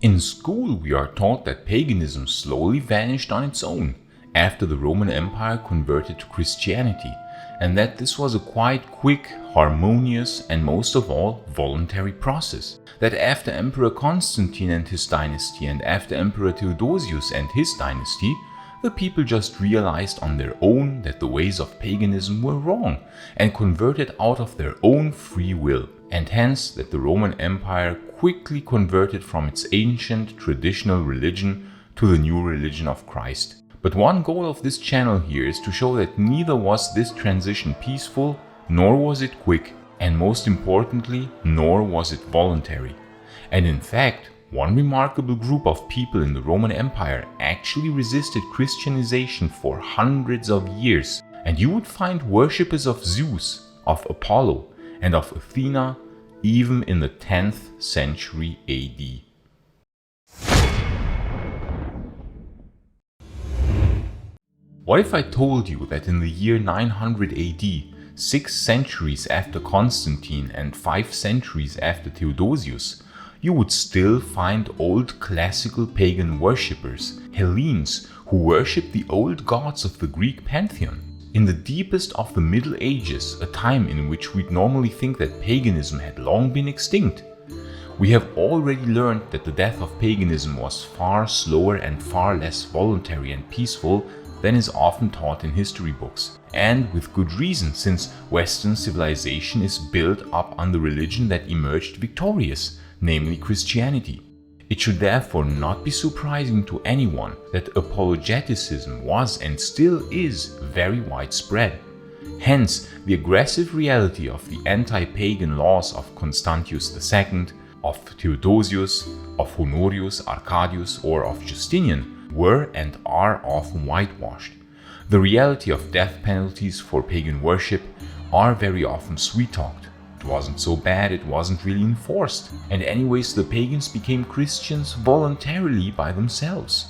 In school, we are taught that paganism slowly vanished on its own after the Roman Empire converted to Christianity, and that this was a quite quick, harmonious, and most of all, voluntary process. That after Emperor Constantine and his dynasty, and after Emperor Theodosius and his dynasty, the people just realized on their own that the ways of paganism were wrong and converted out of their own free will, and hence that the Roman Empire quickly converted from its ancient traditional religion to the new religion of Christ. But one goal of this channel here is to show that neither was this transition peaceful, nor was it quick, and most importantly, nor was it voluntary. And in fact, one remarkable group of people in the Roman Empire actually resisted Christianization for hundreds of years, and you would find worshippers of Zeus, of Apollo, and of Athena even in the 10th century AD. What if I told you that in the year 900 AD, 6 centuries after Constantine and 5 centuries after Theodosius, you would still find old classical pagan worshippers, Hellenes, who worshipped the old gods of the Greek pantheon? In the deepest of the Middle Ages, a time in which we'd normally think that paganism had long been extinct, we have already learned that the death of paganism was far slower and far less voluntary and peaceful than is often taught in history books, and with good reason, since Western civilization is built up on the religion that emerged victorious, namely Christianity. It should therefore not be surprising to anyone that apologeticism was and still is very widespread. Hence, the aggressive reality of the anti-pagan laws of Constantius II, of Theodosius, of Honorius, Arcadius, or of Justinian were and are often whitewashed. The reality of death penalties for pagan worship are very often sweet-talked. It wasn't so bad, it wasn't really enforced, and anyways the pagans became Christians voluntarily by themselves.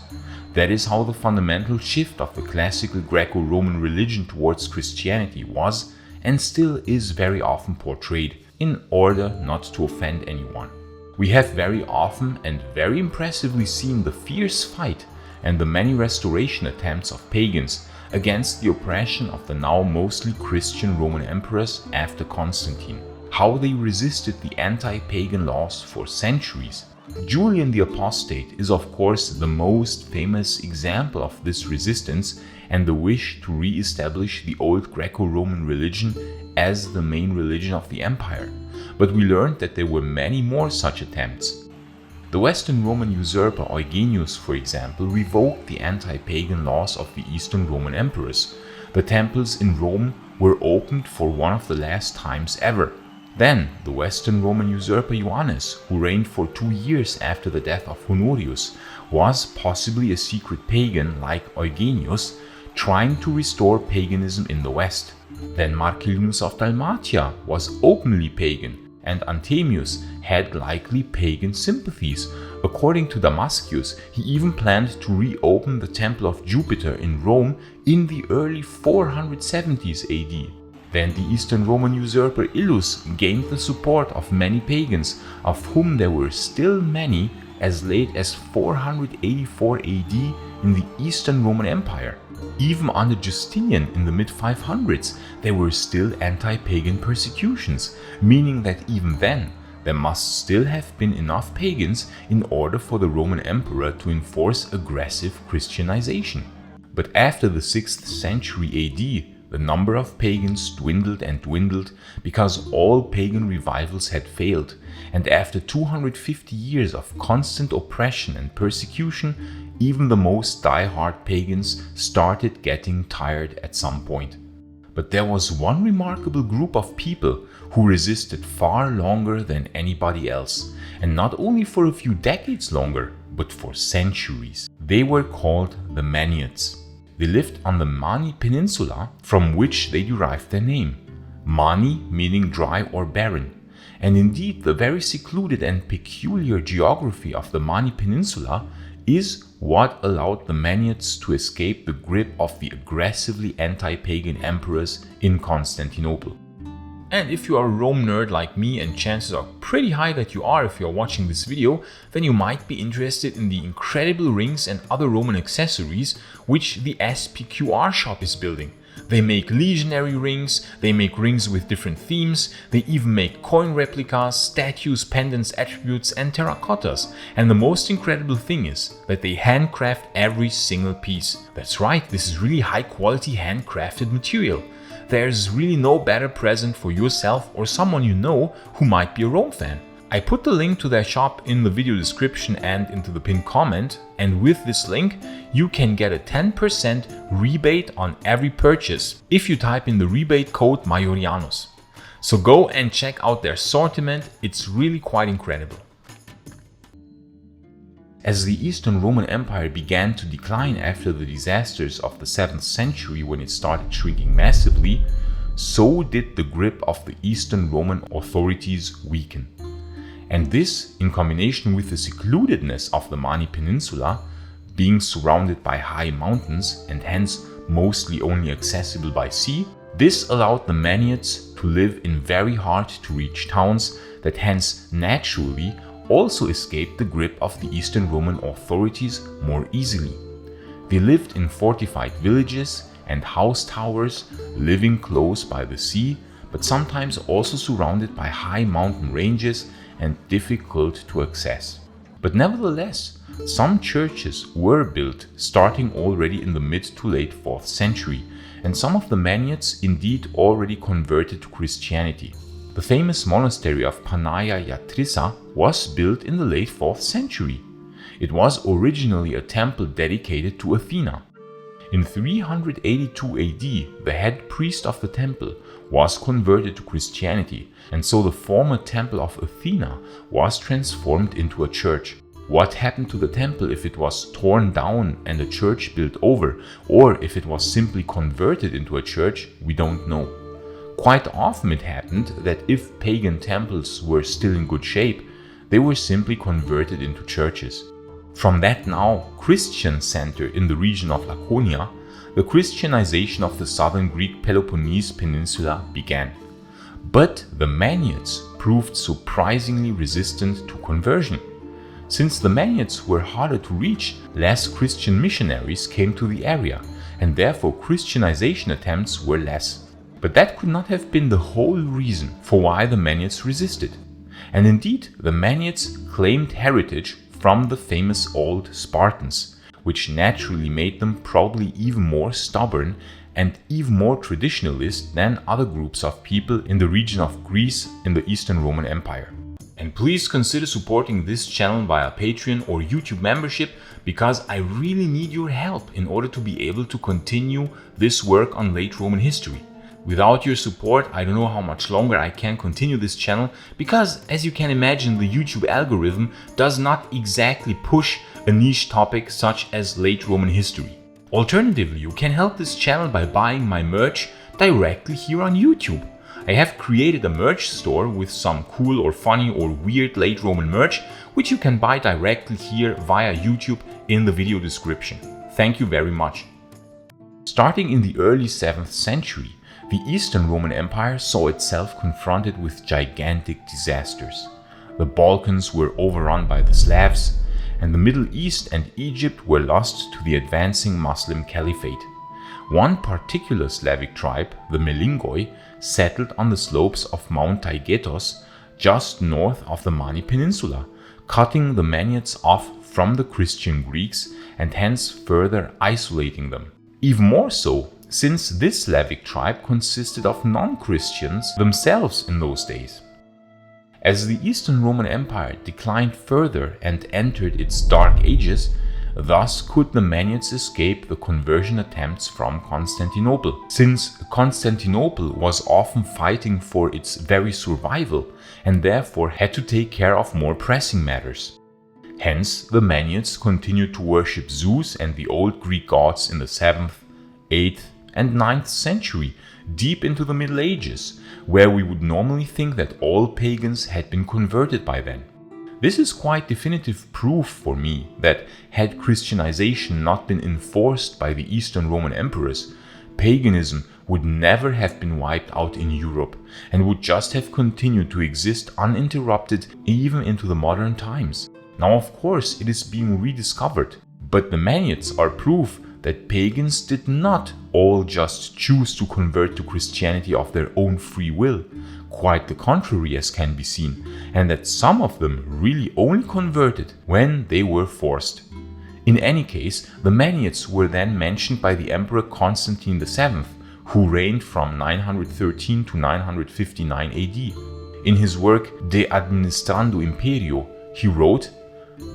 That is how the fundamental shift of the classical Greco-Roman religion towards Christianity was and still is very often portrayed, in order not to offend anyone. We have very often and very impressively seen the fierce fight and the many restoration attempts of pagans against the oppression of the now mostly Christian Roman emperors after Constantine. How they resisted the anti-pagan laws for centuries. Julian the Apostate is of course the most famous example of this resistance and the wish to re-establish the old Greco-Roman religion as the main religion of the empire. But we learned that there were many more such attempts. The Western Roman usurper Eugenius, for example, revoked the anti-pagan laws of the Eastern Roman emperors. The temples in Rome were opened for one of the last times ever. Then, the Western Roman usurper Ioannis, who reigned for 2 years after the death of Honorius, was possibly a secret pagan like Eugenius, trying to restore paganism in the West. Then Marcellinus of Dalmatia was openly pagan, and Anthemius had likely pagan sympathies. According to Damascius, he even planned to reopen the Temple of Jupiter in Rome in the early 470s AD. Then the Eastern Roman usurper Illus gained the support of many pagans, of whom there were still many as late as 484 AD in the Eastern Roman Empire. Even under Justinian in the mid-500s, there were still anti-pagan persecutions, meaning that even then, there must still have been enough pagans in order for the Roman emperor to enforce aggressive Christianization. But after the 6th century AD, the number of pagans dwindled and dwindled because all pagan revivals had failed, and after 250 years of constant oppression and persecution, even the most die-hard pagans started getting tired at some point. But there was one remarkable group of people who resisted far longer than anybody else, and not only for a few decades longer, but for centuries. They were called the Maniads. They lived on the Mani Peninsula, from which they derived their name. Mani meaning dry or barren. And indeed, the very secluded and peculiar geography of the Mani Peninsula is what allowed the Maniads to escape the grip of the aggressively anti-pagan emperors in Constantinople. And if you are a Rome nerd like me, and chances are pretty high that you are if you are watching this video, then you might be interested in the incredible rings and other Roman accessories which the SPQR Shop is building. They make legionary rings, they make rings with different themes, they even make coin replicas, statues, pendants, attributes and terracottas. And the most incredible thing is that they handcraft every single piece. That's right, this is really high quality handcrafted material. There's really no better present for yourself or someone you know who might be a Rome fan. I put the link to their shop in the video description and into the pinned comment, and with this link you can get a 10% rebate on every purchase if you type in the rebate code Maiorianus. So go and check out their assortment, it's really quite incredible. As the Eastern Roman Empire began to decline after the disasters of the 7th century when it started shrinking massively, so did the grip of the Eastern Roman authorities weaken. And this, in combination with the secludedness of the Mani Peninsula, being surrounded by high mountains and hence mostly only accessible by sea, this allowed the Maniads to live in very hard to reach towns that hence naturally also escaped the grip of the Eastern Roman authorities more easily. They lived in fortified villages and house towers, living close by the sea, but sometimes also surrounded by high mountain ranges and difficult to access. But nevertheless, some churches were built starting already in the mid to late 4th century, and some of the Maniads indeed already converted to Christianity. The famous monastery of Panaia Yatrissa was built in the late 4th century. It was originally a temple dedicated to Athena. In 382 AD, the head priest of the temple was converted to Christianity, and so the former temple of Athena was transformed into a church. What happened to the temple if it was torn down and a church built over, or if it was simply converted into a church, we don't know. Quite often it happened that if pagan temples were still in good shape, they were simply converted into churches. From that now Christian center in the region of Laconia, the Christianization of the southern Greek Peloponnese peninsula began. But the Maniads proved surprisingly resistant to conversion. Since the Maniads were harder to reach, less Christian missionaries came to the area, and therefore Christianization attempts were less. But that could not have been the whole reason for why the Maniads resisted. And indeed, the Maniads claimed heritage from the famous old Spartans, which naturally made them probably even more stubborn and even more traditionalist than other groups of people in the region of Greece in the Eastern Roman Empire. And please consider supporting this channel via Patreon or YouTube membership, because I really need your help in order to be able to continue this work on late Roman history. Without your support, I don't know how much longer I can continue this channel, because as you can imagine, the YouTube algorithm does not exactly push a niche topic such as late Roman history. Alternatively, you can help this channel by buying my merch directly here on YouTube. I have created a merch store with some cool or funny or weird late Roman merch, which you can buy directly here via YouTube in the video description. Thank you very much. Starting in the early 7th century, the Eastern Roman Empire saw itself confronted with gigantic disasters. The Balkans were overrun by the Slavs, and the Middle East and Egypt were lost to the advancing Muslim Caliphate. One particular Slavic tribe, the Melingoi, settled on the slopes of Mount Taygetos, just north of the Mani Peninsula, cutting the Maniads off from the Christian Greeks and hence further isolating them. Even more so, since this Slavic tribe consisted of non-Christians themselves in those days. As the Eastern Roman Empire declined further and entered its dark ages, thus could the Maniads escape the conversion attempts from Constantinople, since Constantinople was often fighting for its very survival and therefore had to take care of more pressing matters. Hence, the Maniads continued to worship Zeus and the old Greek gods in the 7th, 8th and 9th century, deep into the Middle Ages, where we would normally think that all pagans had been converted by then. This is quite definitive proof for me that had Christianization not been enforced by the Eastern Roman emperors, paganism would never have been wiped out in Europe and would just have continued to exist uninterrupted even into the modern times. Now, of course, it is being rediscovered, but the Maniates are proof that pagans did not all just choose to convert to Christianity of their own free will, quite the contrary as can be seen, and that some of them really only converted when they were forced. In any case, the Maniates were then mentioned by the Emperor Constantine VII, who reigned from 913 to 959 AD. In his work De Administrando Imperio, he wrote,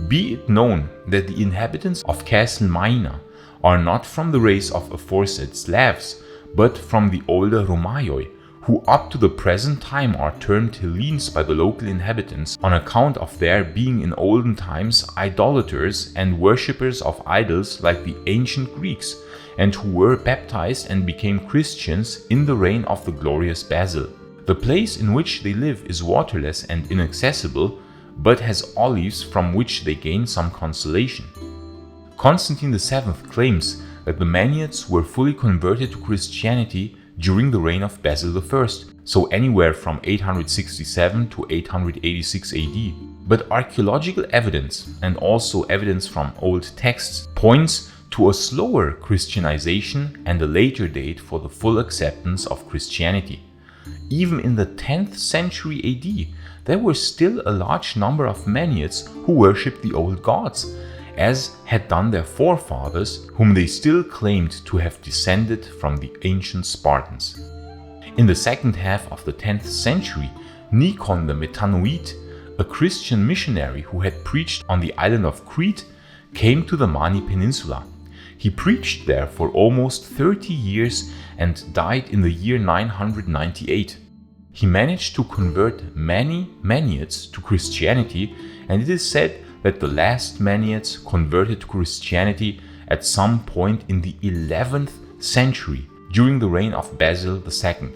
"Be it known that the inhabitants of Castle Maina are not from the race of aforesaid Slavs, but from the older Romaioi, who up to the present time are termed Hellenes by the local inhabitants on account of their being in olden times idolaters and worshippers of idols like the ancient Greeks, and who were baptized and became Christians in the reign of the glorious Basil. The place in which they live is waterless and inaccessible, but has olives from which they gain some consolation." Constantine VII claims that the Maniates were fully converted to Christianity during the reign of Basil I, so anywhere from 867 to 886 AD. But archaeological evidence, and also evidence from old texts, points to a slower Christianization and a later date for the full acceptance of Christianity. Even in the 10th century AD, there were still a large number of Maniates who worshipped the old gods, as had done their forefathers, whom they still claimed to have descended from the ancient Spartans. In the second half of the 10th century, Nikon the Metanoite, a Christian missionary who had preached on the island of Crete, came to the Mani Peninsula. He preached there for almost 30 years and died in the year 998. He managed to convert many Maniates to Christianity, and it is said that the last Maniates converted to Christianity at some point in the 11th century during the reign of Basil II.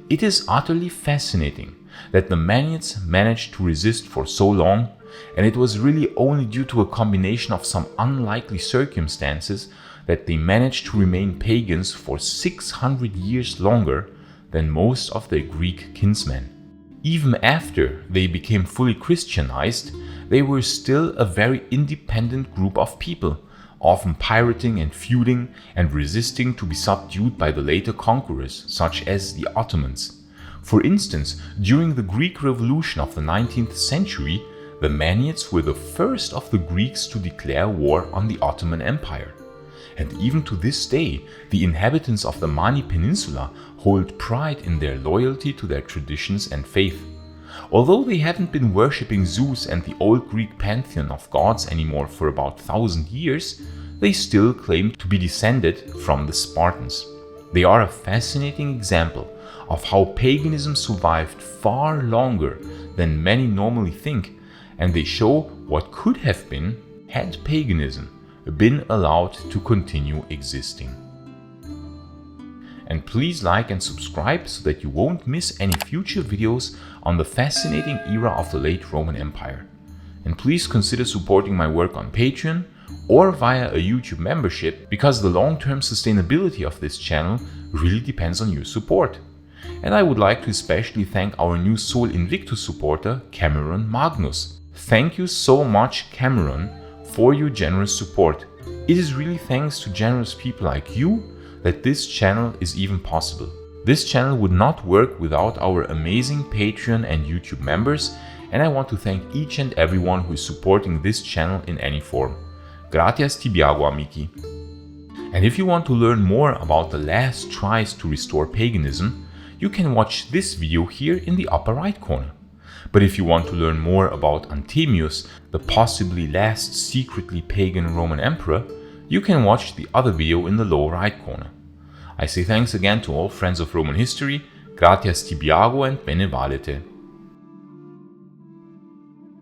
It is utterly fascinating that the Maniates managed to resist for so long, and it was really only due to a combination of some unlikely circumstances that they managed to remain pagans for 600 years longer than most of their Greek kinsmen. Even after they became fully Christianized, they were still a very independent group of people, often pirating and feuding and resisting to be subdued by the later conquerors, such as the Ottomans. For instance, during the Greek Revolution of the 19th century, the Maniates were the first of the Greeks to declare war on the Ottoman Empire. And even to this day, the inhabitants of the Mani Peninsula hold pride in their loyalty to their traditions and faith. Although they haven't been worshipping Zeus and the old Greek pantheon of gods anymore for about 1,000 years, they still claim to be descended from the Spartans. They are a fascinating example of how paganism survived far longer than many normally think, and they show what could have been had paganism been allowed to continue existing. And please like and subscribe so that you won't miss any future videos on the fascinating era of the late Roman Empire. And please consider supporting my work on Patreon or via a YouTube membership, because the long-term sustainability of this channel really depends on your support. And I would like to especially thank our new Sol Invictus supporter, Cameron Magnus. Thank you so much, Cameron, for your generous support. It is really thanks to generous people like you that this channel is even possible. This channel would not work without our amazing Patreon and YouTube members, and I want to thank each and everyone who is supporting this channel in any form. Gratias tibiago, amici. And if you want to learn more about the last tries to restore paganism, you can watch this video here in the upper right corner. But if you want to learn more about Anthemius, the possibly last secretly pagan Roman emperor, you can watch the other video in the lower right corner. I say thanks again to all friends of Roman history, gratias tibiago and bene valete.